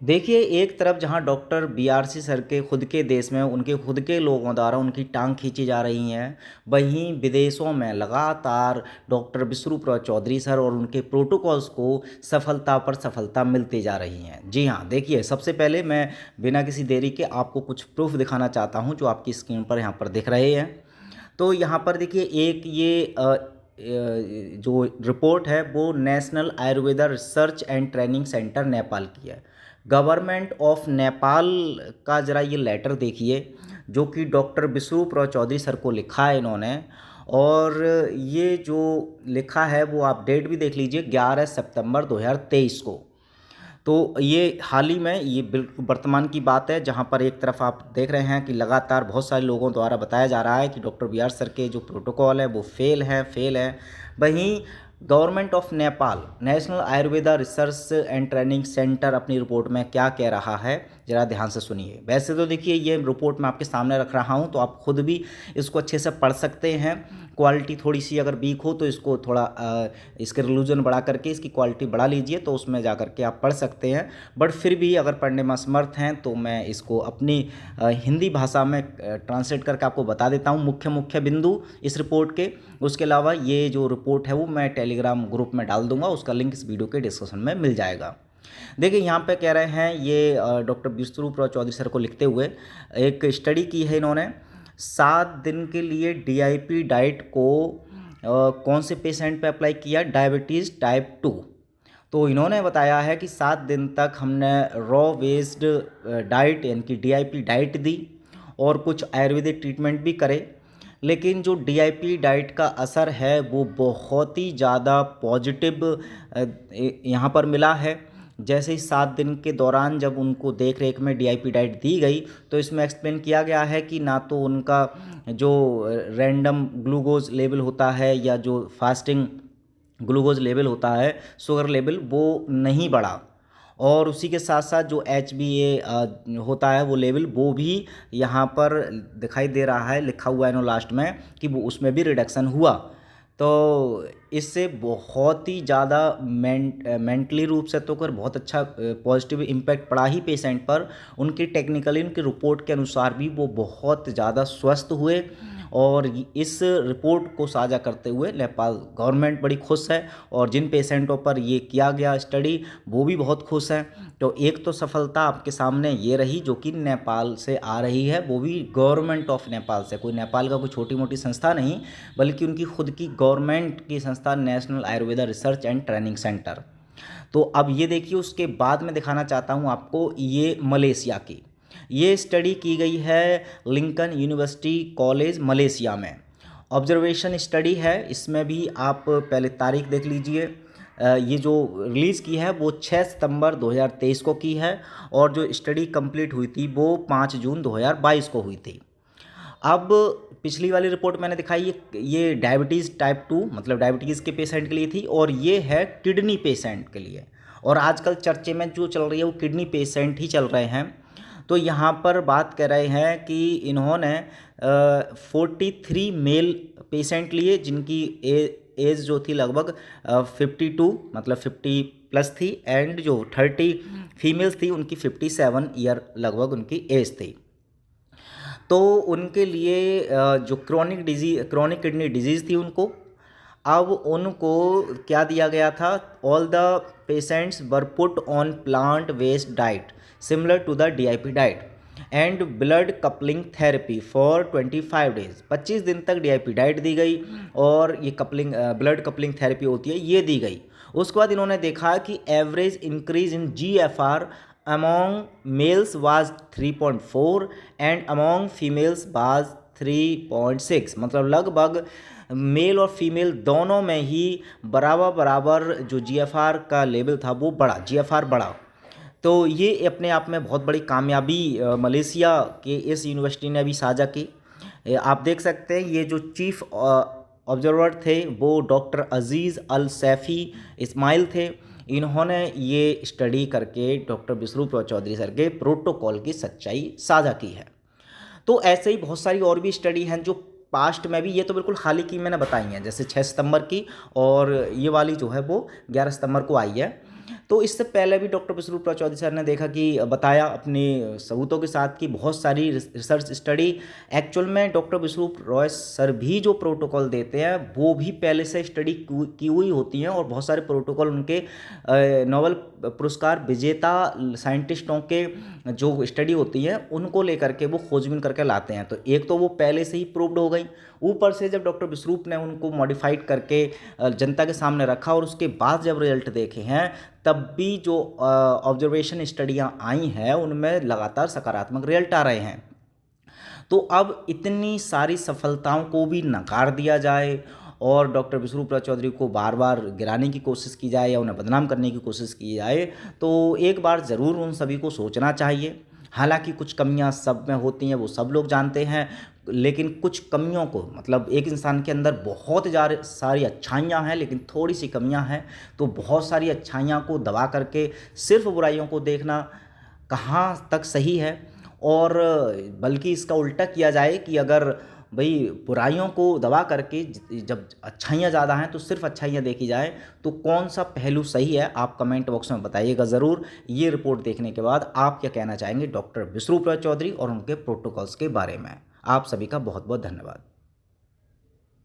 देखिए, एक तरफ जहाँ डॉक्टर बीआरसी सर के खुद के देश में उनके खुद के लोगों द्वारा उनकी टांग खींची जा रही हैं, वहीं विदेशों में लगातार डॉक्टर विष्णुप्रसाद चौधरी सर और उनके प्रोटोकॉल्स को सफलता पर सफलता मिलती जा रही हैं। जी हाँ, देखिए, सबसे पहले मैं बिना किसी देरी के आपको कुछ प्रूफ दिखाना चाहता हूँ जो आपकी स्क्रीन पर यहाँ पर दिख रहे हैं। तो यहाँ पर देखिए, एक ये जो रिपोर्ट है वो national Ayurveda research and training centre Nepal की है। गवर्नमेंट ऑफ नेपाल का ज़रा ये लेटर देखिए, जो कि डॉक्टर विष्णुप्रसाद चौधरी सर को लिखा है इन्होंने। और ये जो लिखा है वो आप डेट भी देख लीजिए, 11 सितंबर 2023 को। तो ये हाल ही में, ये बिल्कुल वर्तमान की बात है, जहाँ पर एक तरफ आप देख रहे हैं कि लगातार बहुत सारे लोगों द्वारा बताया जा रहा है कि डॉक्टर बी आर सर के जो प्रोटोकॉल है वो फेल है। वहीं government of Nepal national Ayurveda research and training centre अपनी रिपोर्ट में क्या कह रहा है, ज़रा ध्यान से सुनिए। वैसे तो देखिए, ये रिपोर्ट मैं आपके सामने रख रहा हूँ, तो आप खुद भी इसको अच्छे से पढ़ सकते हैं। क्वालिटी थोड़ी सी अगर वीक हो तो इसको थोड़ा इसके रिलूजन बढ़ा करके इसकी क्वालिटी बढ़ा लीजिए, तो उसमें जा करके आप पढ़ सकते हैं। बट फिर भी अगर पढ़ने में असमर्थ हैं तो मैं इसको अपनी हिंदी भाषा में ट्रांसलेट करके आपको बता देता हूँ, मुख्य मुख्य बिंदु इस रिपोर्ट के। उसके अलावा ये जो रिपोर्ट है वो मैं टेलीग्राम ग्रुप में डाल दूंगा, उसका लिंक इस वीडियो के डिस्क्रिप्शन में मिल जाएगा। देखिए, यहाँ पे कह रहे हैं ये डॉक्टर विष्णुप्रसाद चौधरी सर को लिखते हुए एक स्टडी की है इन्होंने। 7 दिन के लिए डीआईपी डाइट को कौन से पेशेंट पे अप्लाई किया, डायबिटीज़ टाइप 2। तो इन्होंने बताया है कि 7 दिन तक हमने रॉ वेस्ड डाइट यानी कि डीआईपी डाइट दी और कुछ आयुर्वेदिक ट्रीटमेंट भी करे, लेकिन जो डीआईपी डाइट का असर है वो बहुत ही ज़्यादा पॉजिटिव यहाँ पर मिला है। जैसे ही 7 दिन के दौरान जब उनको देख रेख में डीआईपी डाइट दी गई, तो इसमें एक्सप्लेन किया गया है कि ना तो उनका जो रैंडम ग्लूकोज लेवल होता है या जो फास्टिंग ग्लूकोज लेवल होता है, शुगर लेवल, वो नहीं बढ़ा। और उसी के साथ साथ जो HbA होता है वो लेवल, वो भी यहाँ पर दिखाई दे रहा है, लिखा हुआ है नो लास्ट में कि वो उसमें भी रिडक्शन हुआ। तो इससे बहुत ही ज़्यादा मेंटली रूप से तो कर बहुत अच्छा पॉजिटिव इम्पैक्ट पड़ा ही पेशेंट पर। उनकी टेक्निकली उनकी रिपोर्ट के अनुसार भी वो बहुत ज़्यादा स्वस्थ हुए। और इस रिपोर्ट को साझा करते हुए नेपाल गवर्नमेंट बड़ी खुश है, और जिन पेशेंटों पर ये किया गया स्टडी वो भी बहुत खुश हैं। तो एक तो सफलता आपके सामने ये रही जो कि नेपाल से आ रही है, वो भी गवर्नमेंट ऑफ नेपाल से, कोई नेपाल का कोई छोटी मोटी संस्था नहीं, बल्कि उनकी खुद की गवर्नमेंट की संस्था national Ayurveda research and training centre. तो अब ये देखिए, उसके बाद में दिखाना चाहता हूँ आपको ये मलेशिया की। ये स्टडी की गई है लिंकन यूनिवर्सिटी कॉलेज मलेशिया में। ऑब्जर्वेशन स्टडी है, इसमें भी आप पहले तारीख देख लीजिए। ये जो रिलीज़ की है वो 6 सितंबर 2023 को की है, और जो स्टडी कंप्लीट हुई थी वो 5 जून 2022 को हुई थी। अब पिछली वाली रिपोर्ट मैंने दिखाई, ये डायबिटीज़ टाइप 2 मतलब डायबिटीज़ के पेशेंट के लिए थी, और ये है किडनी पेशेंट के लिए। और आजकल चर्चे में जो चल रही है वो किडनी पेशेंट ही चल रहे हैं। तो यहाँ पर बात कर रहे हैं कि इन्होंने 43 मेल पेशेंट लिए, जिनकी एज जो थी लगभग 52 मतलब 50 प्लस थी, एंड जो 30 फीमेल्स थी उनकी 57 ईयर लगभग उनकी एज थी। तो उनके लिए जो क्रॉनिक किडनी डिजीज़ थी उनको, अब उनको क्या दिया गया था, all the patients were put on plant based diet similar to the DIP diet and blood coupling therapy for 25 days. 25 दिन तक डीआईपी डाइट दी गई और ये ब्लड कपलिंग थेरेपी होती है ये दी गई। उसके बाद इन्होंने देखा कि average increase in GFR among males was 3.4 and among females was 3.6, मतलब लगभग मेल और फीमेल दोनों में ही बराबर जो GFR का लेवल था वो बढ़ा, GFR बढ़ा। तो ये अपने आप में बहुत बड़ी कामयाबी मलेशिया के इस यूनिवर्सिटी ने अभी साझा की। आप देख सकते हैं ये जो चीफ ऑब्जर्वर थे वो डॉक्टर अजीज़ अल सैफ़ी इस्माइल थे। इन्होंने ये स्टडी करके डॉक्टर विष्णुप्रसाद चौधरी सर के प्रोटोकॉल की सच्चाई साझा की है। तो ऐसे ही बहुत सारी और भी स्टडी हैं जो पास्ट में भी, ये तो बिल्कुल हाल ही की मैंने बताई हैं, जैसे 6 सितंबर की, और ये वाली जो है वो 11 सितंबर को आई है। तो इससे पहले भी डॉक्टर विष्णुप्रसाद चौधरी सर ने देखा कि बताया अपने सबूतों के साथ कि बहुत सारी रिसर्च स्टडी एक्चुअल में डॉक्टर विष्णु रॉय सर भी जो प्रोटोकॉल देते हैं वो भी पहले से स्टडी की हुई होती हैं, और बहुत सारे प्रोटोकॉल उनके नोबेल पुरस्कार विजेता साइंटिस्टों के जो स्टडी होती है उनको लेकर के वो खोजबीन करके लाते हैं। तो एक तो वो पहले से ही प्रूव्ड हो गई, ऊपर से जब डॉक्टर विश्रूप ने उनको मॉडिफाइड करके जनता के सामने रखा और उसके बाद जब रिजल्ट देखे हैं तब भी जो ऑब्जर्वेशन स्टडियाँ आई हैं उनमें लगातार सकारात्मक रिजल्ट आ रहे हैं। तो अब इतनी सारी सफलताओं को भी नकार दिया जाए और डॉक्टर विष्णुप्रसाद चौधरी को बार बार गिराने की कोशिश की जाए या उन्हें बदनाम करने की कोशिश की जाए, तो एक बार ज़रूर उन सभी को सोचना चाहिए। हालांकि कुछ कमियां सब में होती हैं, वो सब लोग जानते हैं, लेकिन कुछ कमियों को मतलब एक इंसान के अंदर बहुत ज़्यादा सारी अच्छाइयाँ हैं लेकिन थोड़ी सी कमियां हैं, तो बहुत सारी अच्छाइयाँ को दबा करके सिर्फ बुराइयों को देखना कहाँ तक सही है। और बल्कि इसका उल्टा किया जाए कि अगर भाई बुराइयों को दबा करके जब अच्छाइयाँ ज़्यादा हैं तो सिर्फ अच्छाइयाँ देखी जाए, तो कौन सा पहलू सही है आप कमेंट बॉक्स में बताइएगा ज़रूर। ये रिपोर्ट देखने के बाद आप क्या कहना चाहेंगे डॉक्टर विष्णुप्रसाद चौधरी और उनके प्रोटोकॉल्स के बारे में। आप सभी का बहुत बहुत धन्यवाद।